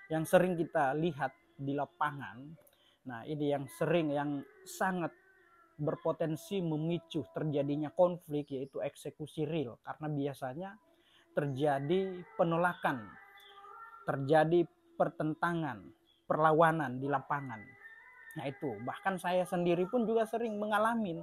yang sering kita lihat di lapangan. Nah, ini yang sangat berpotensi memicu terjadinya konflik, yaitu eksekusi real, karena biasanya terjadi penolakan, terjadi pertentangan, perlawanan di lapangan. Nah, itu bahkan saya sendiri pun juga sering mengalami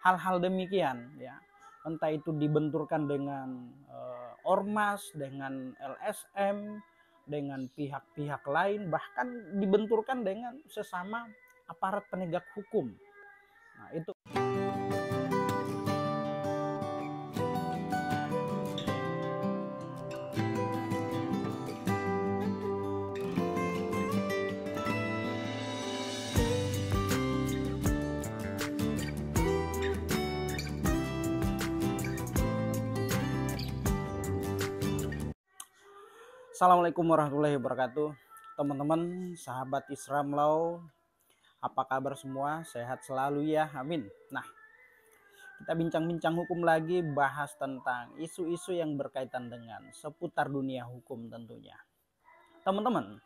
hal-hal demikian, ya. Entah itu dibenturkan dengan ormas, dengan LSM, dengan pihak-pihak lain, bahkan dibenturkan dengan sesama aparat penegak hukum. Nah, itu. Assalamualaikum warahmatullahi wabarakatuh. Teman-teman, sahabat Islam Law, apa kabar semua? Sehat selalu ya, amin. Nah, kita bincang-bincang hukum lagi, bahas tentang isu-isu yang berkaitan dengan seputar dunia hukum tentunya. Teman-teman,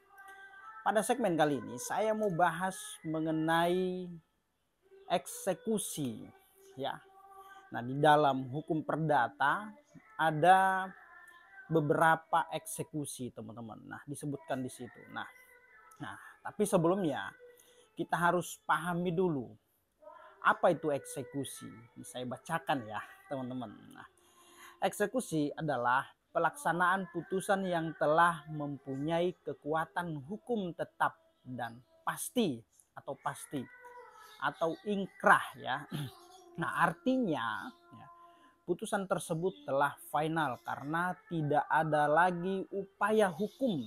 pada segmen kali ini saya mau bahas mengenai eksekusi, ya. Nah, di dalam hukum perdata ada beberapa eksekusi, teman-teman. Nah, disebutkan di situ. Nah, tapi sebelumnya kita harus pahami dulu apa itu eksekusi. Ini saya bacakan ya, teman-teman. Nah, eksekusi adalah pelaksanaan putusan yang telah mempunyai kekuatan hukum tetap dan pasti atau ingkrah, ya. Nah, artinya ya, putusan tersebut telah final karena tidak ada lagi upaya hukum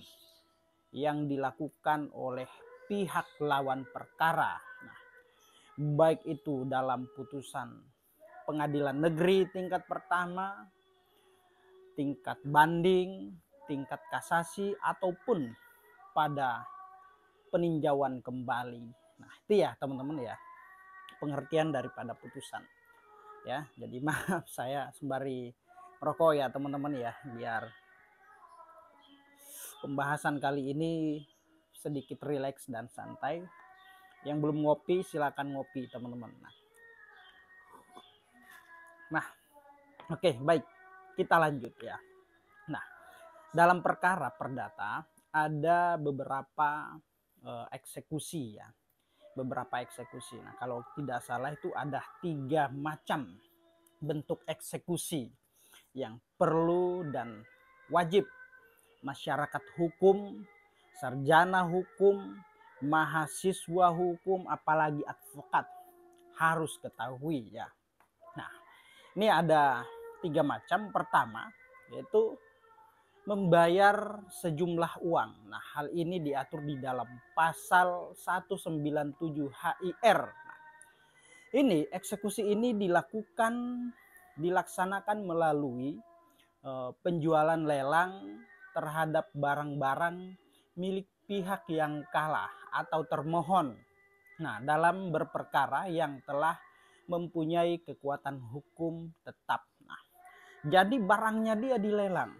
yang dilakukan oleh pihak lawan perkara. Nah, baik itu dalam putusan pengadilan negeri tingkat pertama, tingkat banding, tingkat kasasi, ataupun pada peninjauan kembali. Nah, itu ya teman-teman ya, pengertian daripada putusan. Ya, jadi maaf saya sembari rokok ya teman-teman ya, biar pembahasan kali ini sedikit rileks dan santai. Yang belum ngopi silakan ngopi teman-teman. Nah, oke, baik, kita lanjut ya. Nah, dalam perkara perdata ada beberapa eksekusi ya, beberapa eksekusi. Nah, kalau tidak salah itu ada 3 macam bentuk eksekusi yang perlu dan wajib masyarakat hukum, sarjana hukum, mahasiswa hukum, apalagi advokat harus ketahui ya. Nah, ini ada 3 macam. Pertama, yaitu membayar sejumlah uang. Nah, hal ini diatur di dalam pasal 197 HIR. Nah, ini eksekusi ini dilaksanakan melalui penjualan lelang terhadap barang-barang milik pihak yang kalah atau termohon. Nah, dalam berperkara yang telah mempunyai kekuatan hukum tetap. Nah, jadi barangnya dia dilelang.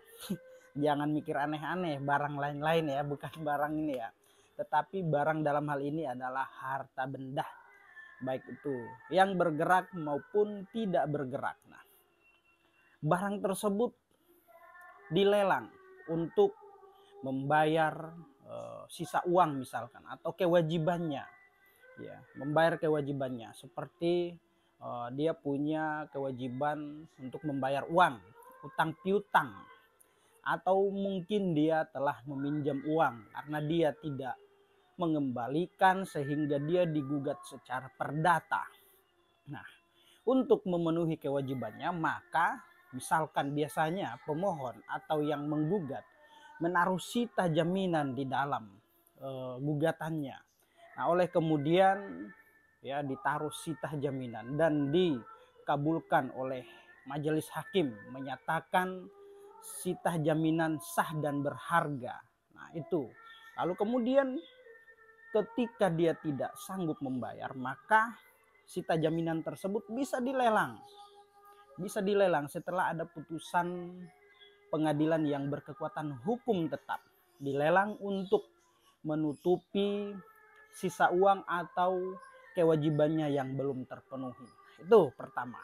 Jangan mikir aneh-aneh, barang lain-lain ya, bukan barang ini ya. Tetapi barang dalam hal ini adalah harta benda, baik itu yang bergerak maupun tidak bergerak. Nah, barang tersebut dilelang untuk membayar sisa uang misalkan, atau kewajibannya, ya, membayar kewajibannya, seperti dia punya kewajiban untuk membayar uang, utang piutang, atau mungkin dia telah meminjam uang karena dia tidak mengembalikan sehingga dia digugat secara perdata. Nah, untuk memenuhi kewajibannya, maka misalkan biasanya pemohon atau yang menggugat menaruh sita jaminan di dalam gugatannya. Nah, oleh kemudian ya ditaruh sita jaminan dan dikabulkan oleh majelis hakim menyatakan sita jaminan sah dan berharga. Nah, itu. Lalu kemudian ketika dia tidak sanggup membayar, maka sita jaminan tersebut bisa dilelang. Bisa dilelang setelah ada putusan pengadilan yang berkekuatan hukum tetap. Dilelang untuk menutupi sisa uang atau kewajibannya yang belum terpenuhi. Itu pertama.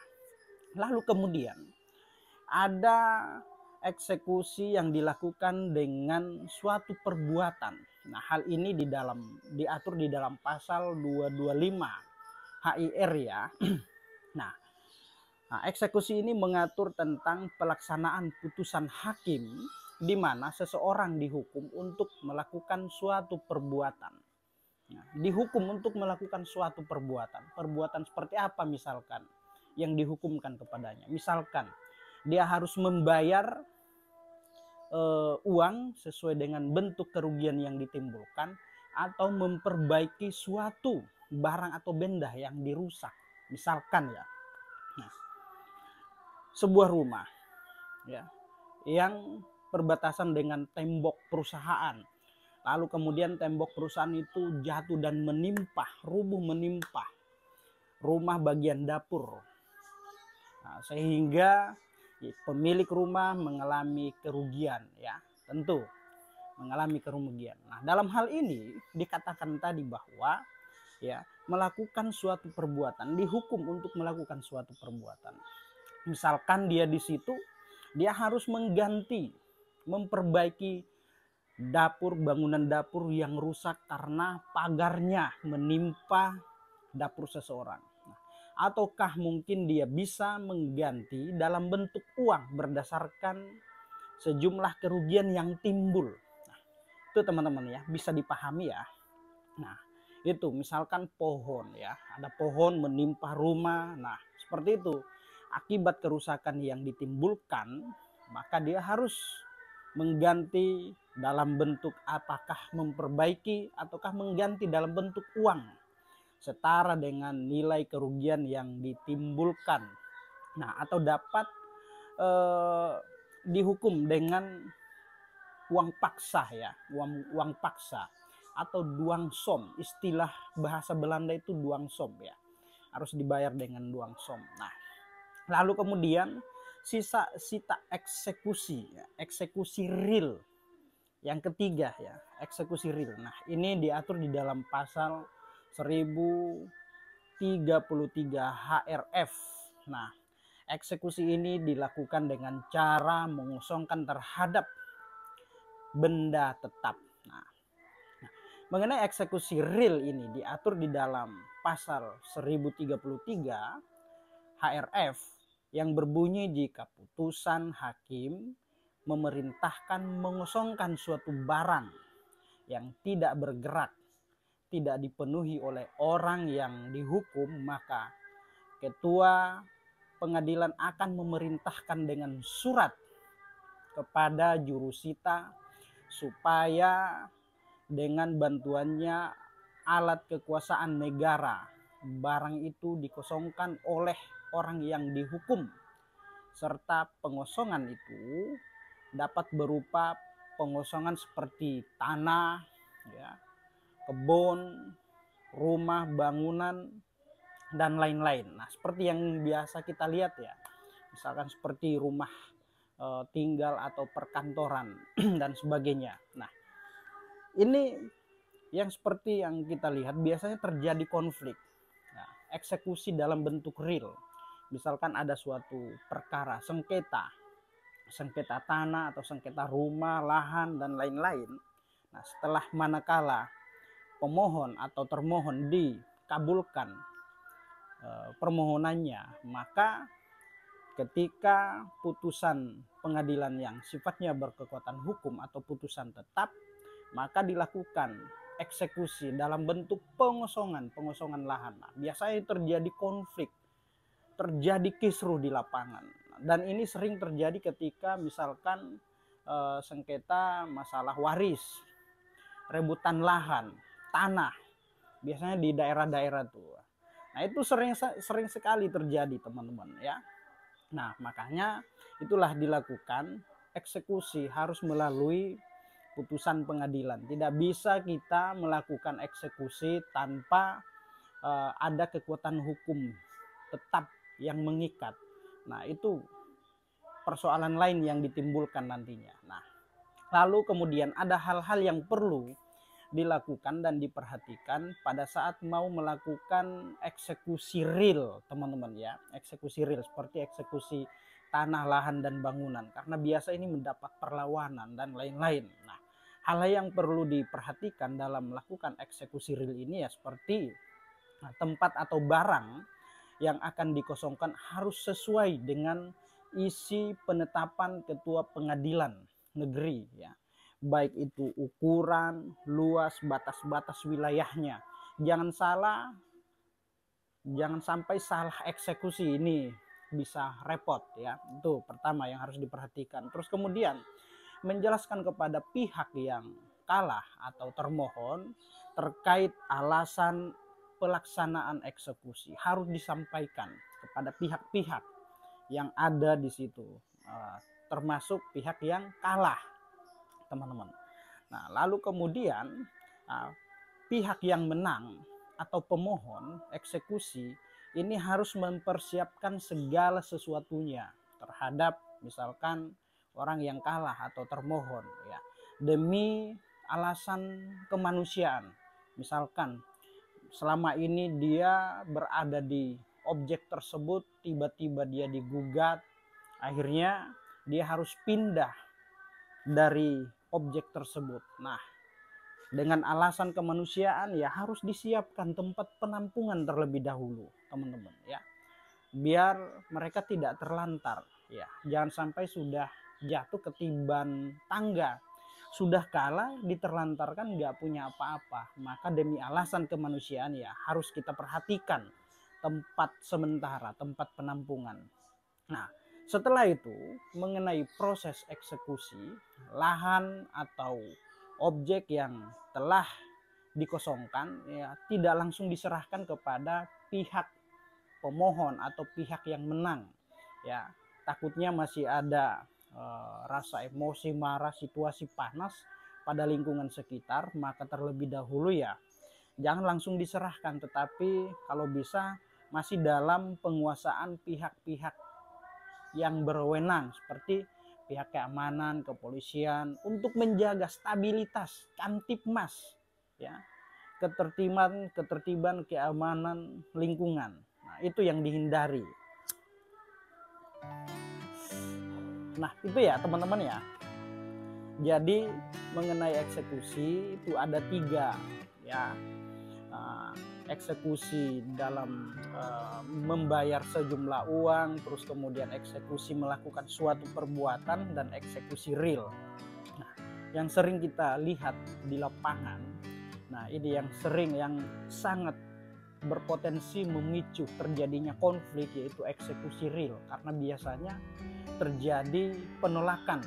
Lalu kemudian ada eksekusi yang dilakukan dengan suatu perbuatan. Nah, hal ini diatur di dalam pasal 225 HIR ya. Nah, eksekusi ini mengatur tentang pelaksanaan putusan hakim di mana seseorang dihukum untuk melakukan suatu perbuatan. Nah, dihukum untuk melakukan suatu perbuatan. Perbuatan seperti apa misalkan yang dihukumkan kepadanya? Misalkan dia harus membayar uang sesuai dengan bentuk kerugian yang ditimbulkan atau memperbaiki suatu barang atau benda yang dirusak. Misalkan ya. Nah, sebuah rumah ya yang berbatasan dengan tembok perusahaan. Lalu kemudian tembok perusahaan itu jatuh dan rubuh menimpa rumah bagian dapur. Nah, sehingga pemilik rumah mengalami kerugian ya, tentu mengalami kerugian. Nah, dalam hal ini dikatakan tadi bahwa ya melakukan suatu perbuatan, dihukum untuk melakukan suatu perbuatan. Misalkan dia di situ dia harus mengganti, memperbaiki bangunan dapur yang rusak karena pagarnya menimpa dapur seseorang. Ataukah mungkin dia bisa mengganti dalam bentuk uang berdasarkan sejumlah kerugian yang timbul. Nah, itu teman-teman ya, bisa dipahami ya. Nah, itu misalkan pohon ya, ada pohon menimpa rumah. Nah, seperti itu. Akibat kerusakan yang ditimbulkan, maka dia harus mengganti dalam bentuk apakah memperbaiki ataukah mengganti dalam bentuk uang setara dengan nilai kerugian yang ditimbulkan. Nah, atau dapat dihukum dengan uang paksa ya, uang paksa atau duangsom. Istilah bahasa Belanda itu duangsom ya. Harus dibayar dengan duangsom. Nah, lalu kemudian sita eksekusi ya, eksekusi real. Yang ketiga ya, eksekusi real. Nah, ini diatur di dalam pasal 1033 HRF. Nah, eksekusi ini dilakukan dengan cara mengosongkan terhadap benda tetap. Nah, mengenai eksekusi real ini diatur di dalam pasal 1033 HRF yang berbunyi jika putusan hakim memerintahkan mengosongkan suatu barang yang tidak bergerak, tidak dipenuhi oleh orang yang dihukum, maka ketua pengadilan akan memerintahkan dengan surat kepada jurusita supaya dengan bantuannya alat kekuasaan negara barang itu dikosongkan oleh orang yang dihukum, serta pengosongan itu dapat berupa pengosongan seperti tanah ya, kebun, rumah, bangunan, dan lain-lain. Nah, seperti yang biasa kita lihat ya, misalkan seperti rumah tinggal atau perkantoran dan sebagainya. Nah, ini yang seperti yang kita lihat biasanya terjadi konflik. Nah, eksekusi dalam bentuk real. Misalkan ada suatu perkara sengketa tanah atau sengketa rumah, lahan, dan lain-lain. Nah, setelah manakala pemohon atau termohon dikabulkan permohonannya, maka ketika putusan pengadilan yang sifatnya berkekuatan hukum atau putusan tetap, maka dilakukan eksekusi dalam bentuk pengosongan lahan. Nah, biasanya terjadi konflik, terjadi kisruh di lapangan, dan ini sering terjadi ketika misalkan sengketa masalah waris, rebutan lahan, tanah, biasanya di daerah-daerah tuh. Nah, itu sering sekali terjadi teman-teman ya. Nah, makanya itulah dilakukan eksekusi harus melalui putusan pengadilan. Tidak bisa kita melakukan eksekusi tanpa ada kekuatan hukum tetap yang mengikat. Nah, itu persoalan lain yang ditimbulkan nantinya. Nah, lalu kemudian ada hal-hal yang perlu dilakukan dan diperhatikan pada saat mau melakukan eksekusi real, teman-teman ya. Eksekusi real seperti eksekusi tanah, lahan, dan bangunan, karena biasa ini mendapat perlawanan dan lain-lain. Nah, hal yang perlu diperhatikan dalam melakukan eksekusi real ini ya seperti tempat atau barang yang akan dikosongkan harus sesuai dengan isi penetapan ketua pengadilan negeri ya. Baik itu ukuran, luas, batas-batas wilayahnya. Jangan sampai salah eksekusi, ini bisa repot ya. Itu pertama yang harus diperhatikan. Terus kemudian menjelaskan kepada pihak yang kalah atau termohon terkait alasan pelaksanaan eksekusi, harus disampaikan kepada pihak-pihak yang ada di situ, termasuk pihak yang kalah, teman-teman. Nah, lalu kemudian pihak yang menang atau pemohon eksekusi ini harus mempersiapkan segala sesuatunya terhadap misalkan orang yang kalah atau termohon ya, demi alasan kemanusiaan. Misalkan selama ini dia berada di objek tersebut, tiba-tiba dia digugat, akhirnya dia harus pindah dari objek tersebut. Nah, dengan alasan kemanusiaan ya harus disiapkan tempat penampungan terlebih dahulu, teman-teman ya, biar mereka tidak terlantar ya. Jangan sampai sudah jatuh ketiban tangga, sudah kalah diterlantarkan, nggak punya apa-apa. Maka demi alasan kemanusiaan ya harus kita perhatikan tempat sementara, tempat penampungan. Nah, setelah itu mengenai proses eksekusi, lahan atau objek yang telah dikosongkan ya tidak langsung diserahkan kepada pihak pemohon atau pihak yang menang ya. Takutnya masih ada rasa emosi, marah, situasi panas pada lingkungan sekitar, maka terlebih dahulu ya jangan langsung diserahkan, tetapi kalau bisa masih dalam penguasaan pihak-pihak yang berwenang seperti pihak keamanan, kepolisian, untuk menjaga stabilitas Kamtibmas ya, ketertiban, keamanan lingkungan. Nah, itu yang dihindari. Nah, itu ya teman-teman ya. Jadi mengenai eksekusi itu ada 3 ya. Eksekusi dalam membayar sejumlah uang, terus kemudian eksekusi melakukan suatu perbuatan, dan eksekusi real. Nah, yang sering kita lihat di lapangan, nah ini yang sering, yang sangat berpotensi memicu terjadinya konflik, yaitu eksekusi real, karena biasanya terjadi penolakan,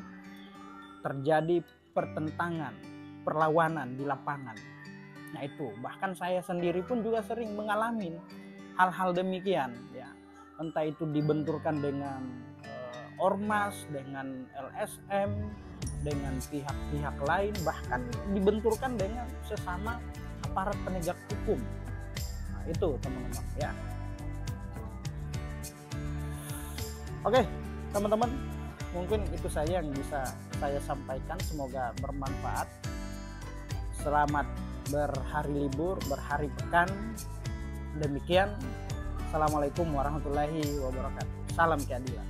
terjadi pertentangan, perlawanan di lapangan. Nah itu, bahkan saya sendiri pun juga sering mengalami hal-hal demikian ya. Entah itu dibenturkan dengan ormas, dengan LSM, dengan pihak-pihak lain, bahkan dibenturkan dengan sesama aparat penegak hukum. Nah itu teman-teman ya. Oke teman-teman, mungkin itu saja yang bisa saya sampaikan, semoga bermanfaat. Selamat berhari libur, berhari pekan. Demikian, assalamualaikum warahmatullahi wabarakatuh. Salam keadilan.